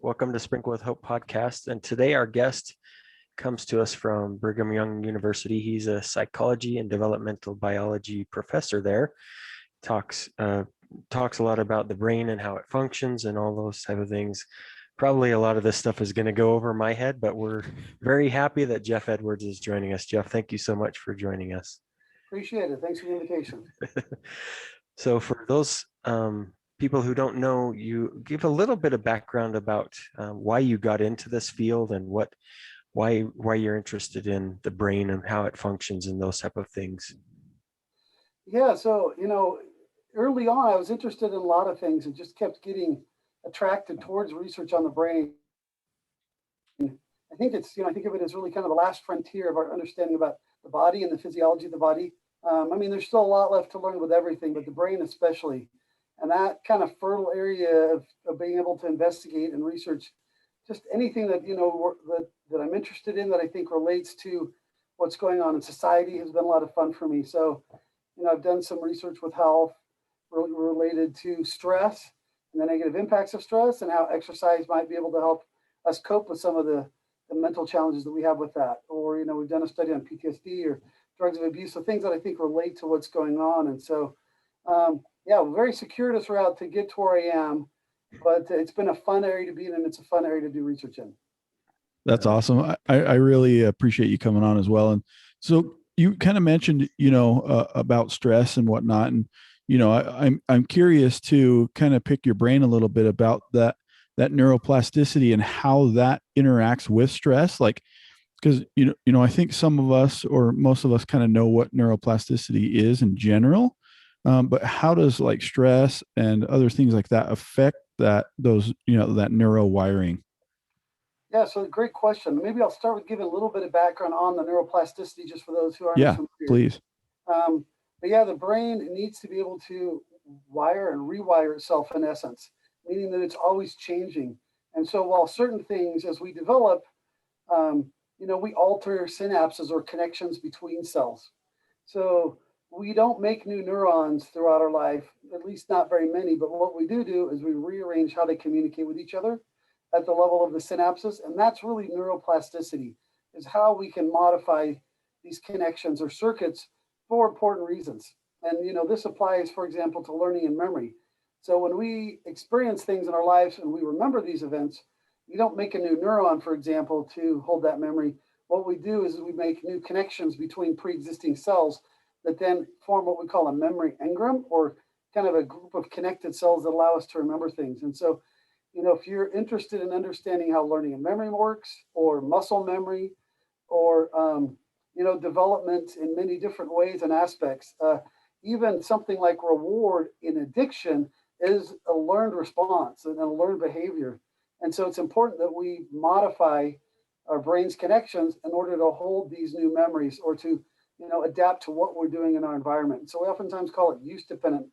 Welcome to Sprinkle with Hope podcast. And today our guest comes to us from Brigham Young University. He's a psychology and developmental biology professor there. Talks talks a lot about the brain and how it functions and all those type of things. Probably a lot of this stuff is going to go over my head, but we're very happy that Jeff Edwards is joining us. Jeff, thank you so much for joining us. Appreciate it. Thanks for the invitation. So for those people who don't know, you give a little bit of background about why you got into this field and why you're interested in the brain and how it functions and those type of things. Yeah, so, early on, I was interested in a lot of things and just kept getting attracted towards research on the brain. I think I think of it as really kind of the last frontier of our understanding about the body and the physiology of the body. There's still a lot left to learn with everything, but the brain especially. And that kind of fertile area of being able to investigate and research just anything that, that I'm interested in that I think relates to what's going on in society has been a lot of fun for me. So, I've done some research with health really related to stress and the negative impacts of stress and how exercise might be able to help us cope with some of the mental challenges that we have with that. Or, we've done a study on PTSD or drugs of abuse, so things that I think relate to what's going on. And so, very circuitous route to get to where I am, but it's been a fun area to be in and it's a fun area to do research in. That's awesome. I really appreciate you coming on as well. And so you kind of mentioned, about stress and whatnot. And, I'm curious to kind of pick your brain a little bit about that neuroplasticity and how that interacts with stress. Like, because, I think some of us or most of us kind of know what neuroplasticity is in general. But how does like stress and other things like that affect that neuro wiring? Yeah, so great question. Maybe I'll start with giving a little bit of background on the neuroplasticity, just for those who aren't familiar. Please. The brain needs to be able to wire and rewire itself in essence, meaning that it's always changing. And so while certain things, as we develop, we alter synapses or connections between cells. So we don't make new neurons throughout our life, at least not very many, but what we do is we rearrange how they communicate with each other at the level of the synapses. And that's really neuroplasticity, is how we can modify these connections or circuits for important reasons. And, this applies, for example, to learning and memory. So when we experience things in our lives and we remember these events, you don't make a new neuron, for example, to hold that memory. What we do is we make new connections between pre-existing cells that then form what we call a memory engram, or kind of a group of connected cells that allow us to remember things. And so, if you're interested in understanding how learning and memory works, or muscle memory, or, development in many different ways and aspects, even something like reward in addiction is a learned response and a learned behavior. And so it's important that we modify our brain's connections in order to hold these new memories or to, adapt to what we're doing in our environment. So we oftentimes call it use-dependent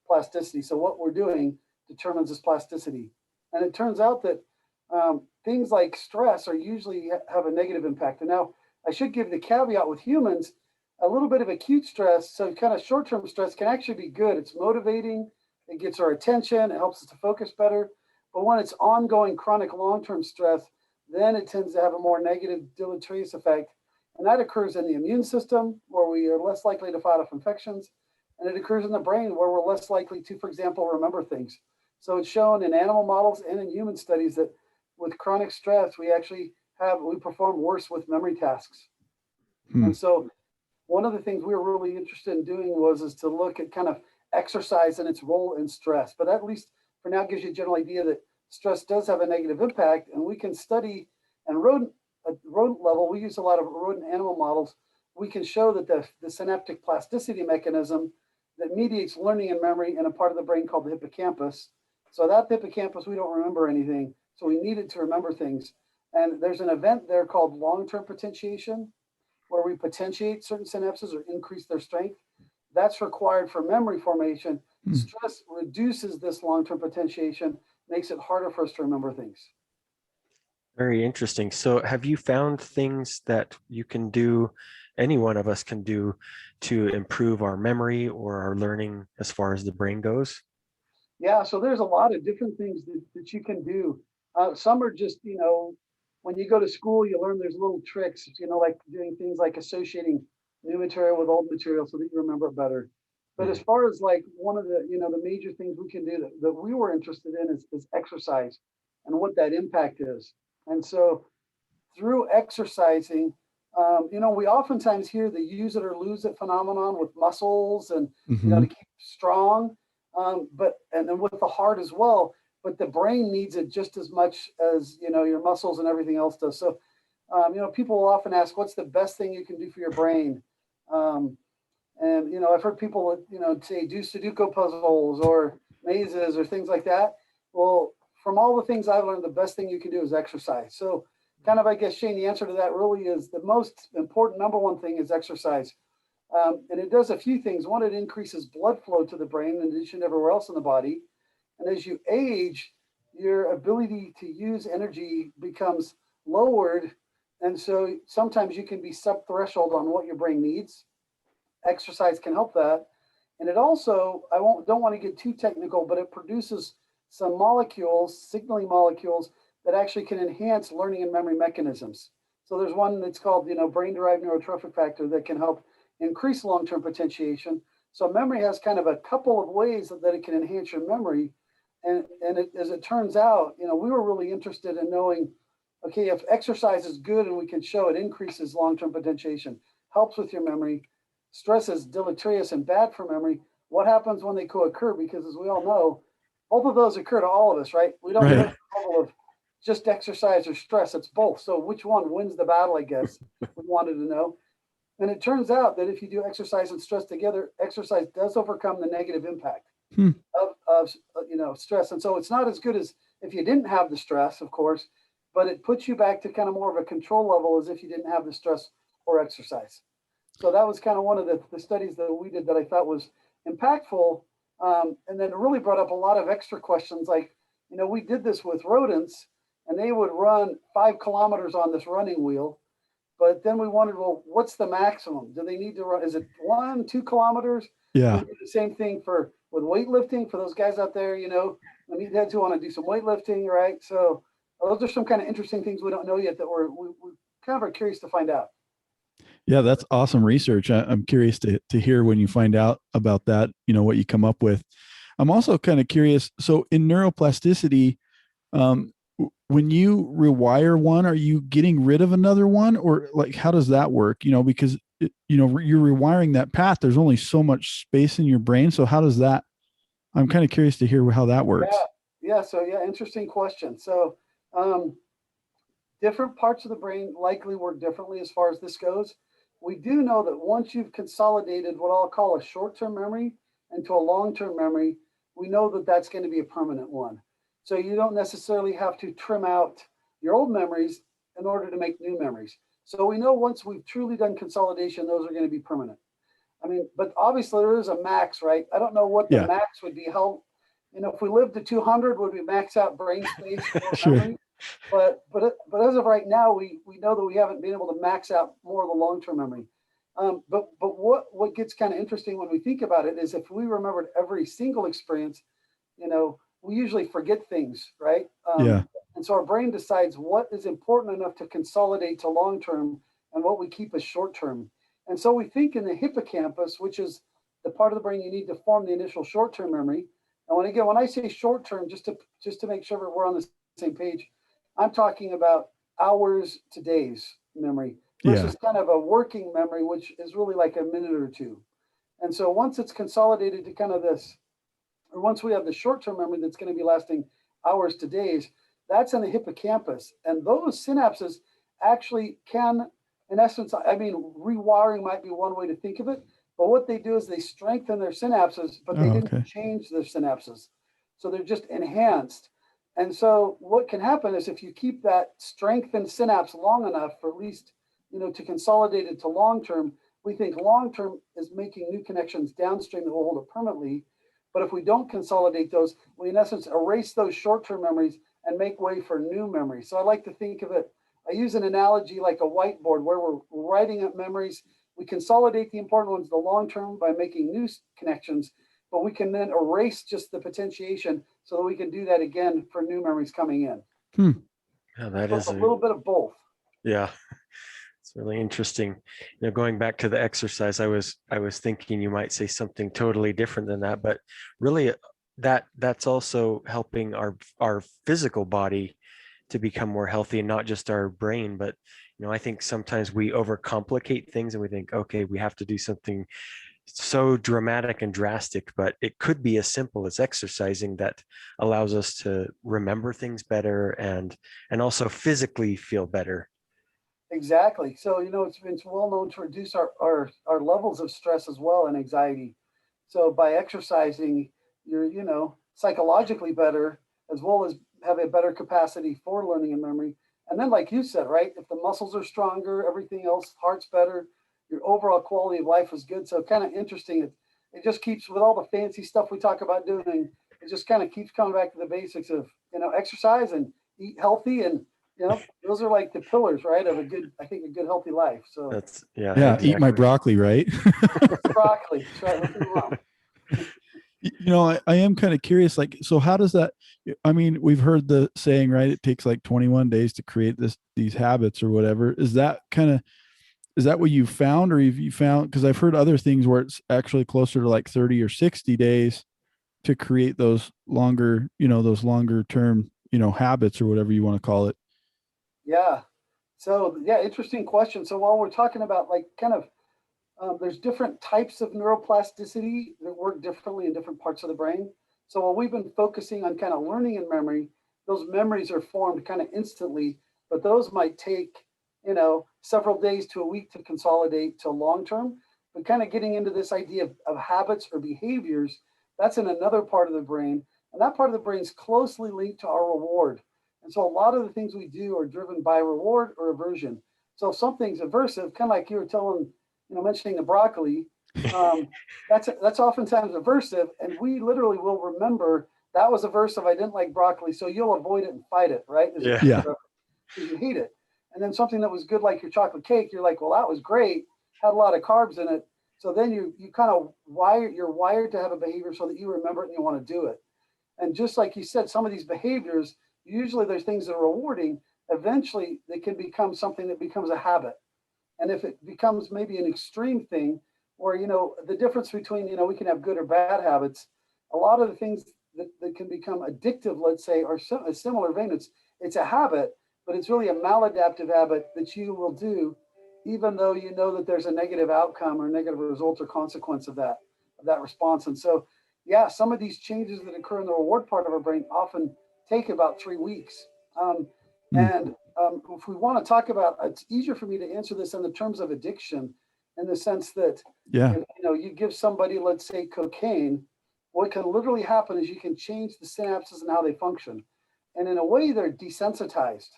plasticity. So what we're doing determines this plasticity. And it turns out that things like stress are usually have a negative impact. And now I should give the caveat with humans, a little bit of acute stress, so kind of short-term stress can actually be good. It's motivating, it gets our attention, it helps us to focus better. But when it's ongoing chronic long-term stress, then it tends to have a more negative deleterious effect. And that occurs in the immune system, where we are less likely to fight off infections. And it occurs in the brain, where we're less likely to, for example, remember things. So it's shown in animal models and in human studies that with chronic stress, we perform worse with memory tasks. And so one of the things we were really interested in doing is to look at kind of exercise and its role in stress. But at least for now gives you a general idea that stress does have a negative impact, and we can study and at rodent level, we use a lot of rodent animal models. We can show that the synaptic plasticity mechanism that mediates learning and memory in a part of the brain called the hippocampus. So that hippocampus, we don't remember anything. So we need it to remember things. And there's an event there called long-term potentiation, where we potentiate certain synapses or increase their strength. That's required for memory formation. Stress reduces this long-term potentiation, makes it harder for us to remember things. Very interesting. So have you found things that you can do, any one of us can do, to improve our memory or our learning as far as the brain goes? Yeah, so there's a lot of different things that you can do. Some are just, when you go to school, you learn there's little tricks, like doing things like associating new material with old material so that you remember it better. But as Mhm. far as like one of the, the major things we can do that we were interested in is exercise and what that impact is. And so through exercising, we oftentimes hear the use it or lose it phenomenon with muscles and, Hmm. to keep strong, and then with the heart as well. But the brain needs it just as much as, your muscles and everything else does. So, people will often ask, what's the best thing you can do for your brain? Um, and, I've heard people, say do Sudoku puzzles or mazes or things like that. Well, from all the things I've learned, the best thing you can do is exercise. So kind of, I guess, Shane, the answer to that really is the most important number one thing is exercise. And it does a few things. One, it increases blood flow to the brain in addition to everywhere else in the body. And as you age, your ability to use energy becomes lowered. And so sometimes you can be sub threshold on what your brain needs. Exercise can help that. And it also, don't want to get too technical, but it produces some molecules, signaling molecules that actually can enhance learning and memory mechanisms. So there's one that's called, brain-derived neurotrophic factor that can help increase long-term potentiation. So memory has kind of a couple of ways that it can enhance your memory. And as it turns out, we were really interested in knowing, okay, if exercise is good and we can show it increases long-term potentiation, helps with your memory, stress is deleterious and bad for memory, what happens when they co-occur? Because as we all know, both of those occur to all of us, right? We don't live Right. the level of just exercise or stress. It's both. So which one wins the battle, I guess, we wanted to know. And it turns out that if you do exercise and stress together, exercise does overcome the negative impact Hmm. of stress. And so it's not as good as if you didn't have the stress, of course, but it puts you back to kind of more of a control level as if you didn't have the stress or exercise. So that was kind of one of the studies that we did that I thought was impactful. And then it really brought up a lot of extra questions like, we did this with rodents and they would run 5 kilometers on this running wheel. But then we wondered, well, what's the maximum? Do they need to run? Is it 1, 2 kilometers? We Yeah. do the same thing with weightlifting for those guys out there, the meatheads who want to do some weightlifting, right? So those are some kind of interesting things we don't know yet that we kind of are curious to find out. Yeah, that's awesome research. I'm curious to hear when you find out about that, what you come up with. I'm also kind of curious. So in neuroplasticity, when you rewire one, are you getting rid of another one, or like how does that work? Because you're rewiring that path. There's only so much space in your brain. So how does that? I'm kind of curious to hear how that Yeah, works. yeah. So yeah, interesting question. So um, different parts of the brain likely work differently as far as this goes. We do know that once you've consolidated what I'll call a short-term memory into a long-term memory, we know that that's going to be a permanent one. So you don't necessarily have to trim out your old memories in order to make new memories. So we know once we've truly done consolidation, those are going to be permanent. I mean, but obviously there is a max, right? I don't know what the Yeah, max would be. How, if we lived to 200, would we max out brain space for sure. memory? But as of right now, we know that we haven't been able to max out more of the long term memory. But what gets kind of interesting when we think about it is if we remembered every single experience, we usually forget things, right? Yeah, And so our brain decides what is important enough to consolidate to long term and what we keep as short term. And so we think in the hippocampus, which is the part of the brain you need to form the initial short term memory. And when I say short term, just to make sure that we're on the same page, I'm talking about hours to days memory yeah. versus kind of a working memory, which is really like a minute or two. And so once it's consolidated to kind of this, or once we have the short-term memory that's going to be lasting hours to days, that's in the hippocampus. And those synapses actually can, in essence, I mean, rewiring might be one way to think of it, but what they do is they strengthen their synapses, but they Oh, didn't okay. change their synapses. So they're just enhanced. And so what can happen is if you keep that strengthened synapse long enough for at least, to consolidate it to long term, we think long term is making new connections downstream that will hold it permanently. But if we don't consolidate those, we in essence erase those short-term memories and make way for new memories. So I like to think of it, I use an analogy like a whiteboard where we're writing up memories. We consolidate the important ones, the long-term, by making new connections, but we can then erase just the potentiation so that we can do that again for new memories coming in. Hmm. Yeah, that So is a little bit of both. yeah. It's really interesting. Going back to the exercise, I was thinking you might say something totally different than that, but really that's also helping our physical body to become more healthy, and not just our brain. But I think sometimes we overcomplicate things and we think, okay, we have to do something so dramatic and drastic, but it could be as simple as exercising that allows us to remember things better and also physically feel better. Exactly. So, it's well known to reduce our levels of stress as well and anxiety. So by exercising, you're, psychologically better, as well as have a better capacity for learning and memory. And then, like you said, right, if the muscles are stronger, everything else, heart's better, your overall quality of life is good. So kind of interesting. It just keeps, with all the fancy stuff we talk about doing, it just kind of keeps coming back to the basics of, exercise and eat healthy. And those are like the pillars, right, of I think a good healthy life. So That's yeah, Yeah, eat my exactly. broccoli, right? broccoli, that's right, with your mom. I am kind of curious, like, so how does that, I mean, we've heard the saying, right? It takes like 21 days to create these habits or whatever. Is that what you found, or have you found, because I've heard other things where it's actually closer to like 30 or 60 days to create those longer term, habits or whatever you want to call it. Yeah. So yeah, interesting question. So while we're talking about like kind of there's different types of neuroplasticity that work differently in different parts of the brain. So while we've been focusing on kind of learning and memory, those memories are formed kind of instantly, but those might take, several days to a week to consolidate to long term. But kind of getting into this idea of habits or behaviors, that's in another part of the brain. And that part of the brain is closely linked to our reward. And so a lot of the things we do are driven by reward or aversion. So if something's aversive, kind of like you were mentioning the broccoli, um, that's oftentimes aversive, and we literally will remember that was aversive. I didn't like broccoli, so you'll avoid it and fight it, right? Yeah. Yeah. Because you hate it. And then something that was good, like your chocolate cake, you're like, well, that was great, had a lot of carbs in it. So then you kind of you're wired to have a behavior so that you remember it and you want to do it. And just like you said, some of these behaviors, usually there's things that are rewarding. Eventually, they can become something that becomes a habit. And if it becomes maybe an extreme thing, or the difference between we can have good or bad habits, a lot of the things that can become addictive, let's say, are a similar vein. It's a habit, but it's really a maladaptive habit that you will do, even though you know that there's a negative outcome or negative result or consequence of that response. And so, yeah, some of these changes that occur in the reward part of our brain often take about 3 weeks. Mm. And if we want to talk about, it's easier for me to answer this in the terms of addiction, in the sense that Yeah. if you give somebody, let's say, cocaine, what can literally happen is you can change the synapses and how they function, and in a way they're desensitized.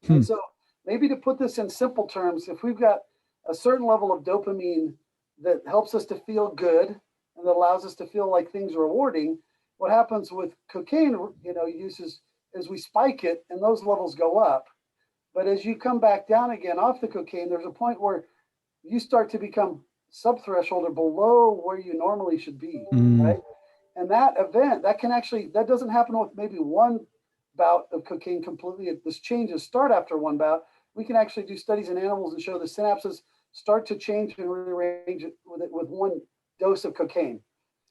Hmm. And so maybe to put this in simple terms, if we've got a certain level of dopamine that helps us to feel good and that allows us to feel like things are rewarding, what happens with cocaine, uses is we spike it and those levels go up. But as you come back down again off the cocaine, there's a point where you start to become subthreshold or below where you normally should be, Mm. right? And that event, that doesn't happen with maybe one bout of cocaine completely. This changes start after one bout. We can actually do studies in animals and show the synapses start to change and rearrange it with one dose of cocaine.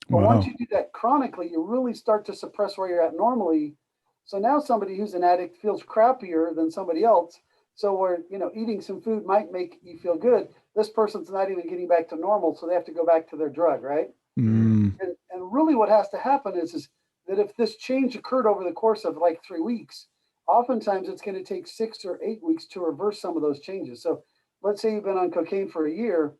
But once Wow. you do that chronically, you really start to suppress where you're at normally. So now somebody who's an addict feels crappier than somebody else. So where, eating some food might make you feel good, this person's not even getting back to normal, so they have to go back to their drug, right? Mm. And really what has to happen is that if this change occurred over the course of like 3 weeks, oftentimes it's going to take 6 or 8 weeks to reverse some of those changes. So let's say you've been on cocaine for a year,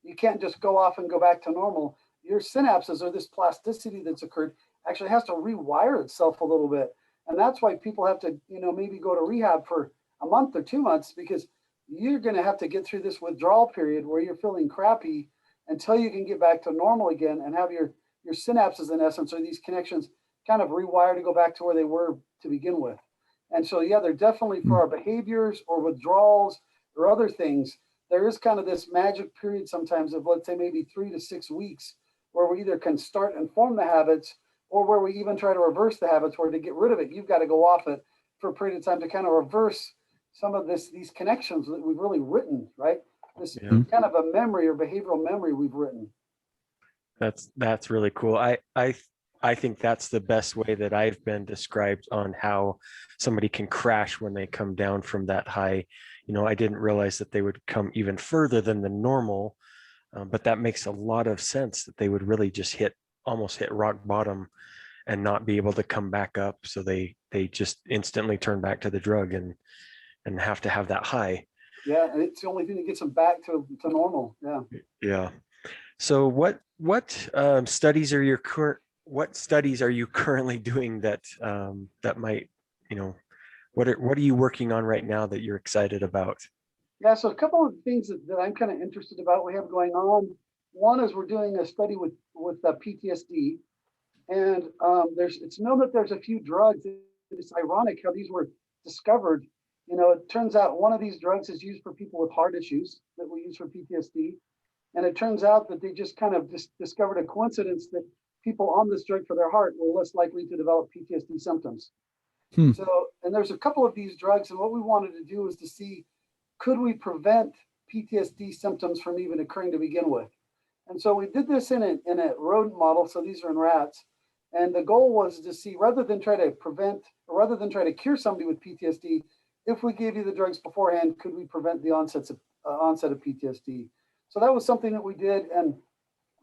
you can't just go off and go back to normal. Your synapses, or this plasticity that's occurred, actually has to rewire itself a little bit. And that's why people have to, maybe go to rehab for a month or 2 months, because you're going to have to get through this withdrawal period where you're feeling crappy until you can get back to normal again and have your synapses, in essence, or these connections, kind of rewired to go back to where they were to begin with. And so, yeah, they're definitely for Mm. our behaviors or withdrawals or other things. There is kind of this magic period sometimes of, let's say, maybe 3 to 6 weeks where we either can start and form the habits, or where we even try to reverse the habits, where to get rid of it, you've got to go off it for a period of time to kind of reverse some of these connections that we've really written, right? This Yeah. kind of a memory or behavioral memory we've written. That's really cool. I think that's the best way that I've been described on how somebody can crash when they come down from that high. I didn't realize that they would come even further than the normal, but that makes a lot of sense that they would really just almost hit rock bottom and not be able to come back up. So they just instantly turn back to the drug and have to have that high. Yeah, and it's the only thing that gets them back to normal. Yeah. Yeah. So what studies are you currently doing that might, what are you working on right now that you're excited about? Yeah, so a couple of things that I'm kind of interested about we have going on. One is we're doing a study with PTSD, and it's known that there's a few drugs. It's ironic how these were discovered. It turns out one of these drugs is used for people with heart issues that we use for PTSD, and it turns out that they just kind of discovered a coincidence that people on this drug for their heart were less likely to develop PTSD symptoms. So, and there's a couple of these drugs, and what we wanted to do is to see, could we prevent PTSD symptoms from even occurring to begin with? And so we did this in a rodent model. So these are in rats. And the goal was to see, rather than try to cure somebody with PTSD, if we gave you the drugs beforehand, could we prevent the onset of PTSD? So that was something that we did. And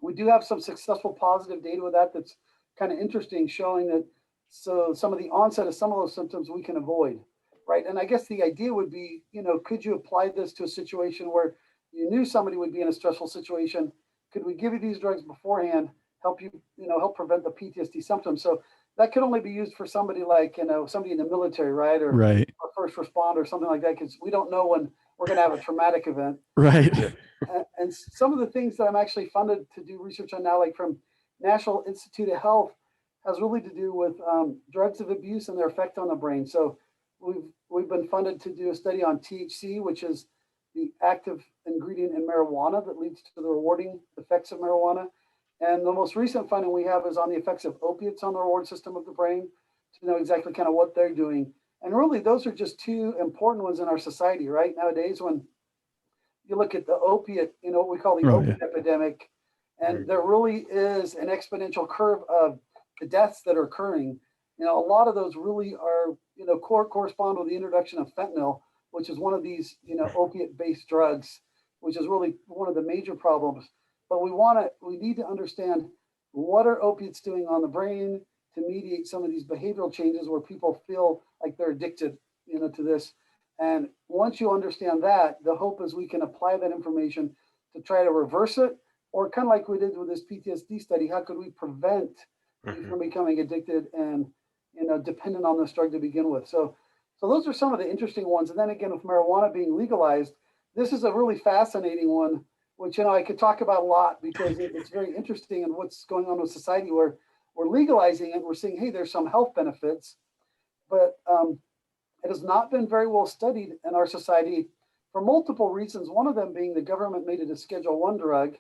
we do have some successful positive data with that. That's kind of interesting, showing that some of the onset of some of those symptoms we can avoid. Right. And I guess the idea would be, could you apply this to a situation where you knew somebody would be in a stressful situation? Could we give you these drugs beforehand, help prevent the PTSD symptoms? So that could only be used for somebody like, somebody in the military, right? Or first responder or something like that, because we don't know when we're going to have a traumatic event. Right. And some of the things that I'm actually funded to do research on now, like from National Institute of Health, has really to do with drugs of abuse and their effect on the brain. So we've been funded to do a study on THC, which is the active ingredient in marijuana that leads to the rewarding effects of marijuana. And the most recent funding we have is on the effects of opiates on the reward system of the brain, to know exactly kind of what they're doing. And really, those are just two important ones in our society, right? Nowadays, when you look at the opiate, what we call the opiate epidemic, and there really is an exponential curve of the deaths that are occurring. A lot of those really are, correspond with the introduction of fentanyl, which is one of these, opiate-based drugs, which is really one of the major problems. But we need to understand, what are opiates doing on the brain to mediate some of these behavioral changes where people feel like they're addicted, to this. And once you understand that, the hope is we can apply that information to try to reverse it, or kind of like we did with this PTSD study, how could we prevent you from becoming addicted and dependent on this drug to begin with? So those are some of the interesting ones. And then again, with marijuana being legalized, this is a really fascinating one, which I could talk about a lot, because it's very interesting in what's going on with society, where we're legalizing it. We're seeing, hey, there's some health benefits, but it has not been very well studied in our society for multiple reasons. One of them being the government made it a Schedule I drug.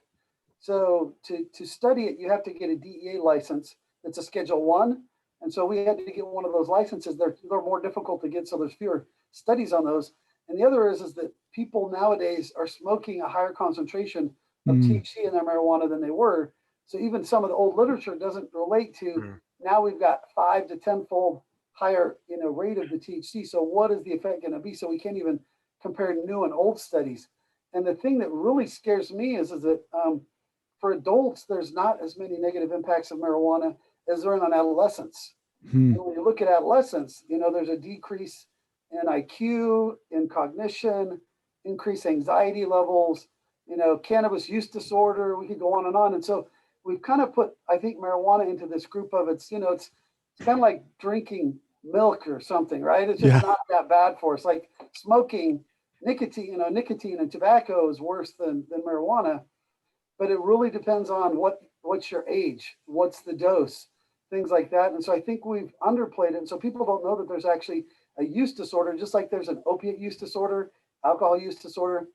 So to study it, you have to get a DEA license. It's a Schedule I. And so we had to get one of those licenses. They're more difficult to get, so there's fewer studies on those. And the other is that people nowadays are smoking a higher concentration of THC in their marijuana than they were. So even some of the old literature doesn't relate to, now we've got 5 to 10-fold higher rate of the THC. So what is the effect going to be? So we can't even compare new and old studies. And the thing that really scares me is that for adults, there's not as many negative impacts of marijuana as there are on adolescents. And when you look at adolescents, there's a decrease in IQ, in cognition, increased anxiety levels, cannabis use disorder. We could go on and on. And so we've kind of put, I think, marijuana into this group of it's kind of like drinking milk or something, right? It's just not that bad for us. Like smoking, nicotine and tobacco is worse than marijuana, but it really depends on what's your age, what's the dose, things like that. And so I think we've underplayed it. And so people don't know that there's actually a use disorder, just like there's an opiate use disorder, alcohol use disorder,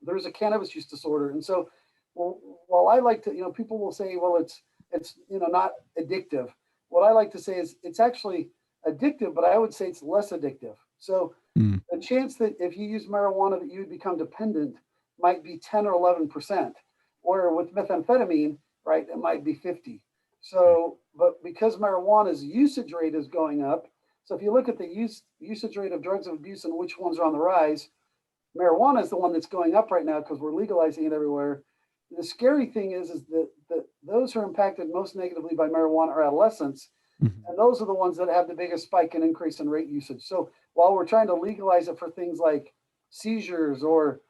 there's a cannabis use disorder. And so, while I like to, people will say, well, it's not addictive. What I like to say is it's actually addictive, but I would say it's less addictive. So Mm. the chance that if you use marijuana that you would become dependent might be 10 or 11%, where with methamphetamine, right, it might be 50. So, but because marijuana's usage rate is going up, so if you look at the usage rate of drugs of abuse and which ones are on the rise, marijuana is the one that's going up right now because we're legalizing it everywhere. The scary thing is that those who are impacted most negatively by marijuana are adolescents, Mhm. and those are the ones that have the biggest spike and increase in rate usage. So while we're trying to legalize it for things like seizures or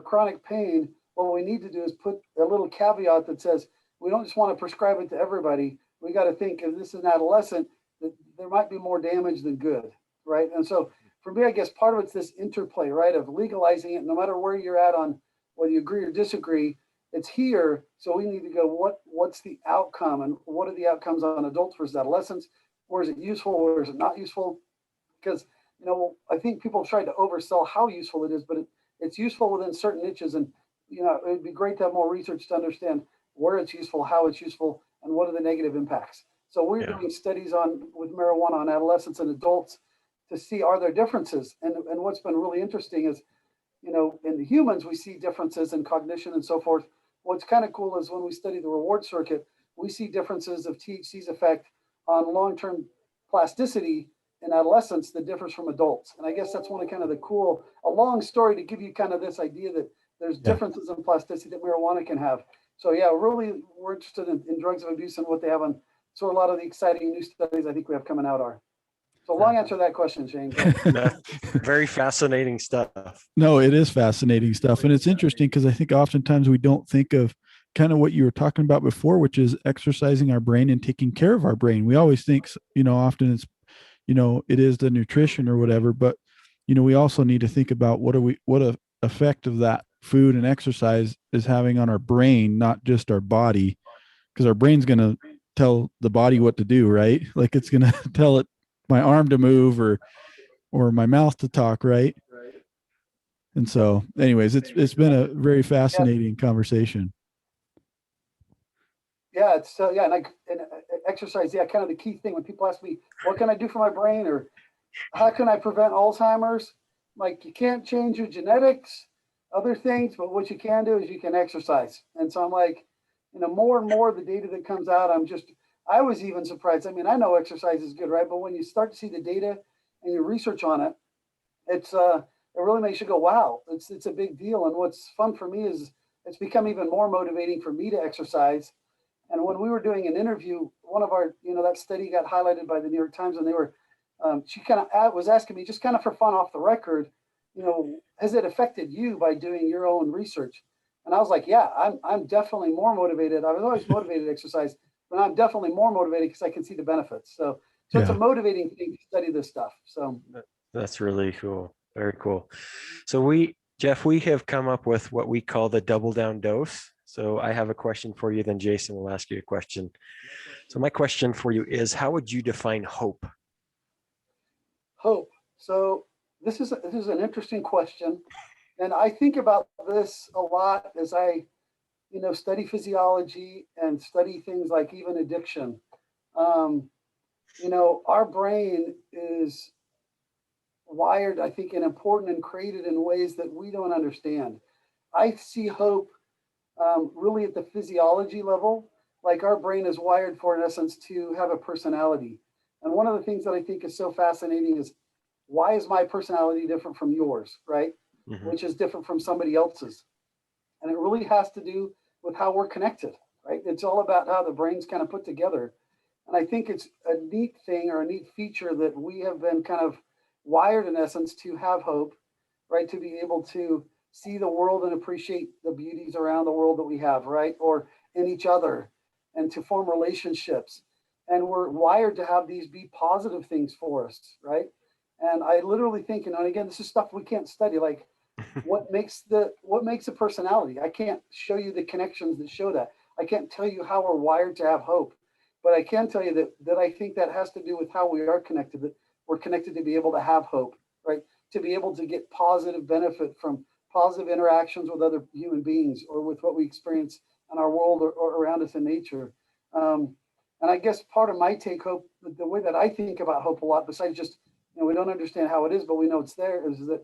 chronic pain, what we need to do is put a little caveat that says we don't just want to prescribe it to everybody. We got to think if this is an adolescent, that there might be more damage than good, right? And so for me, I guess part of it's this interplay, right, of legalizing it. No matter where you're at on whether you agree or disagree, it's here. So we need to go, what's the outcome, and what are the outcomes on adults versus adolescents? Where is it useful? Where is it not useful? Because I think people have tried to oversell how useful it is, but it's useful within certain niches, and it'd be great to have more research to understand where it's useful, how it's useful, and what are the negative impacts. So we're Yeah. doing studies with marijuana on adolescents and adults to see are there differences. And what's been really interesting is, in the humans, we see differences in cognition and so forth. What's kind of cool is when we study the reward circuit, we see differences of THC's effect on long-term plasticity in adolescents that differs from adults. And I guess that's one of kind of the cool, a long story to give you kind of this idea that there's Yeah. differences in plasticity that marijuana can have. So yeah, really, we're interested in drugs of abuse and what they have on. So a lot of the exciting new studies I think we have coming out are. So long answer to that question, Shane. That's very fascinating stuff. No, it is fascinating stuff. And it's interesting because I think oftentimes we don't think of kind of what you were talking about before, which is exercising our brain and taking care of our brain. We always think, often it's, it is the nutrition or whatever, but, we also need to think about what a effect of that food and exercise is having on our brain, not just our body, because our brain's going to tell the body what to do, right? Like it's going to tell it my arm to move or my mouth to talk, right? And so, anyways, it's been a very fascinating conversation. Yeah, it's and exercise. Yeah, kind of the key thing when people ask me, "What can I do for my brain?" or "How can I prevent Alzheimer's?" Like you can't change your genetics, other things, but what you can do is you can exercise. And so I'm like, more and more the data that comes out, I was even surprised. I mean, I know exercise is good, right? But when you start to see the data and you research on it, it really makes you go, wow, it's a big deal. And what's fun for me is it's become even more motivating for me to exercise. And when we were doing an interview, one of our, that study got highlighted by the New York Times, and they were, she kind of was asking me just kind of for fun off the record, has it affected you by doing your own research? And I was like, yeah, I'm definitely more motivated. I was always motivated to exercise, but I'm definitely more motivated because I can see the benefits. So it's a motivating thing to study this stuff. So that's really cool. Very cool. So Jeff, we have come up with what we call the double down dose. So I have a question for you, then Jason will ask you a question. So my question for you is, how would you define hope? Hope. So this is an interesting question. And I think about this a lot as I, study physiology and study things like even addiction. Our brain is wired, I think, and important and created in ways that we don't understand. I see hope really at the physiology level, like our brain is wired for, in essence, to have a personality. And one of the things that I think is so fascinating is why is my personality different from yours, right? Mm-hmm. Which is different from somebody else's. And it really has to do with how we're connected, right? It's all about how the brain's kind of put together. And I think it's a neat thing or a neat feature that we have been kind of wired, in essence, to have hope, right? To be able to see the world and appreciate the beauties around the world that we have, right? Or in each other, and to form relationships. And we're wired to have these be positive things for us, right? And I literally think, and again, this is stuff we can't study, like what makes a personality. I can't show you the connections that show that. I can't tell you how we're wired to have hope, but I can tell you that I think that has to do with how we are connected, that we're connected to be able to have hope, right? To be able to get positive benefit from positive interactions with other human beings or with what we experience in our world or around us in nature. And I guess part of my take hope, the way that I think about hope a lot, besides just, we don't understand how it is, but we know it's there, is that,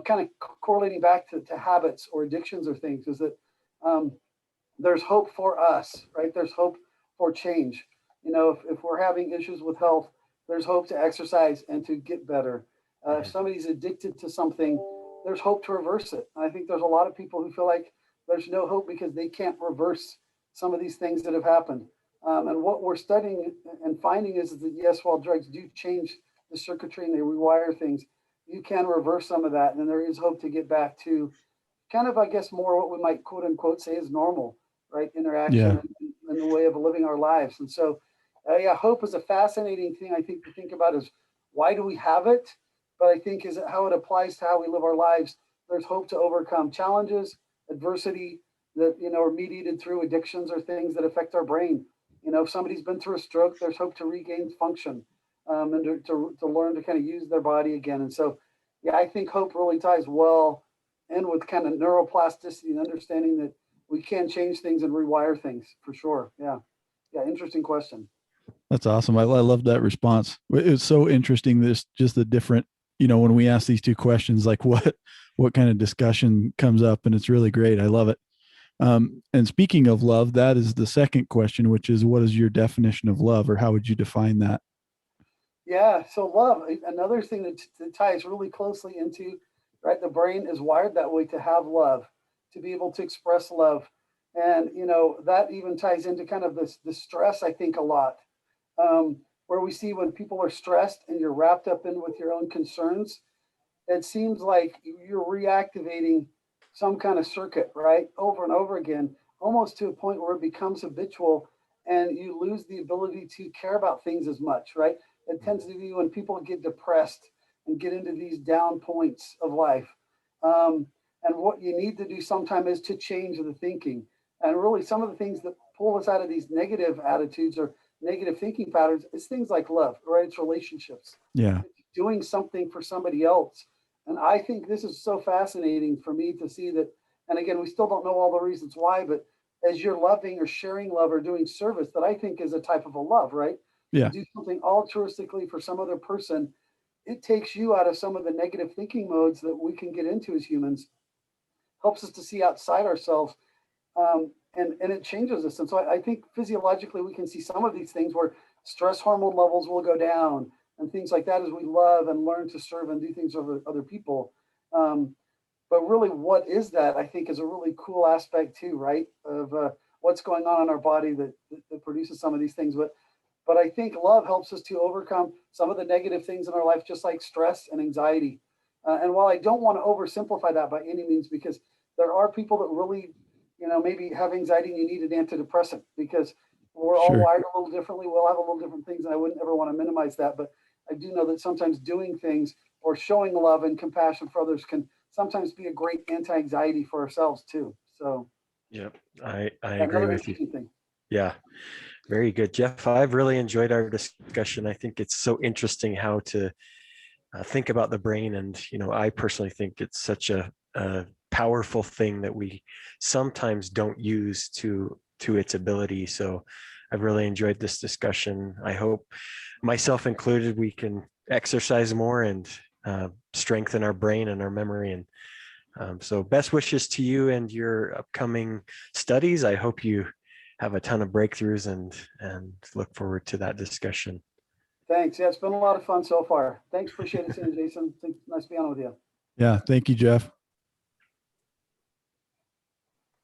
kind of correlating back to habits or addictions or things, is that there's hope for us, right? There's hope for change. If we're having issues with health, there's hope to exercise and to get better. If somebody's addicted to something, there's hope to reverse it. And I think there's a lot of people who feel like there's no hope because they can't reverse some of these things that have happened. And what we're studying and finding is that, yes, while drugs do change the circuitry and they rewire things, you can reverse some of that. And there is hope to get back to kind of, I guess, more what we might quote unquote say is normal, right? Interaction and the way of living our lives. And so, hope is a fascinating thing, I think, to think about is why do we have it? But I think is how it applies to how we live our lives. There's hope to overcome challenges, adversity that, are mediated through addictions or things that affect our brain. If somebody's been through a stroke, there's hope to regain function and to learn to kind of use their body again. And so, I think hope really ties well in with kind of neuroplasticity and understanding that we can change things and rewire things for sure. Yeah. Interesting question. That's awesome. I love that response. It's so interesting. This just the different, when we ask these two questions, like what kind of discussion comes up, and it's really great. I love it. And speaking of love, that is the second question, which is, what is your definition of love, or how would you define that? Yeah. So love, another thing that ties really closely into, right? The brain is wired that way to have love, to be able to express love. And, that even ties into kind of the stress, I think, a lot, where we see when people are stressed and you're wrapped up in with your own concerns, it seems like you're reactivating some kind of circuit, right? Over and over again, almost to a point where it becomes habitual and you lose the ability to care about things as much, right? It tends to be when people get depressed and get into these down points of life. And what you need to do sometime is to change the thinking. And really, some of the things that pull us out of these negative attitudes or negative thinking patterns is things like love, right? It's relationships. Yeah. It's doing something for somebody else. And I think this is so fascinating for me to see that. And again, we still don't know all the reasons why, but as you're loving or sharing love or doing service, that I think is a type of a love, right? Yeah. You do something altruistically for some other person, it takes you out of some of the negative thinking modes that we can get into as humans, helps us to see outside ourselves, and it changes us. And so I think physiologically we can see some of these things where stress hormone levels will go down and things like that as we love and learn to serve and do things for other people. But really, what is that? I think is a really cool aspect too, right? Of what's going on in our body that produces some of these things. But I think love helps us to overcome some of the negative things in our life, just like stress and anxiety. And while I don't want to oversimplify that by any means, because there are people that really, maybe have anxiety and you need an antidepressant because we're all wired a little differently. We'll have a little different things, and I wouldn't ever want to minimize that. But I do know that sometimes doing things or showing love and compassion for others can sometimes be a great anti-anxiety for ourselves too. So, Yep, I agree with you. Thing. Yeah, very good, Jeff. I've really enjoyed our discussion. I think it's so interesting how to think about the brain, and I personally think it's such a powerful thing that we sometimes don't use to its ability. So I've really enjoyed this discussion. I hope, myself included, we can exercise more and strengthen our brain and our memory. And so best wishes to you and your upcoming studies. I hope you have a ton of breakthroughs and look forward to that discussion. Thanks. Yeah, it's been a lot of fun so far. Thanks. Appreciate it, Jason. Nice being on with you. Yeah. Thank you, Jeff.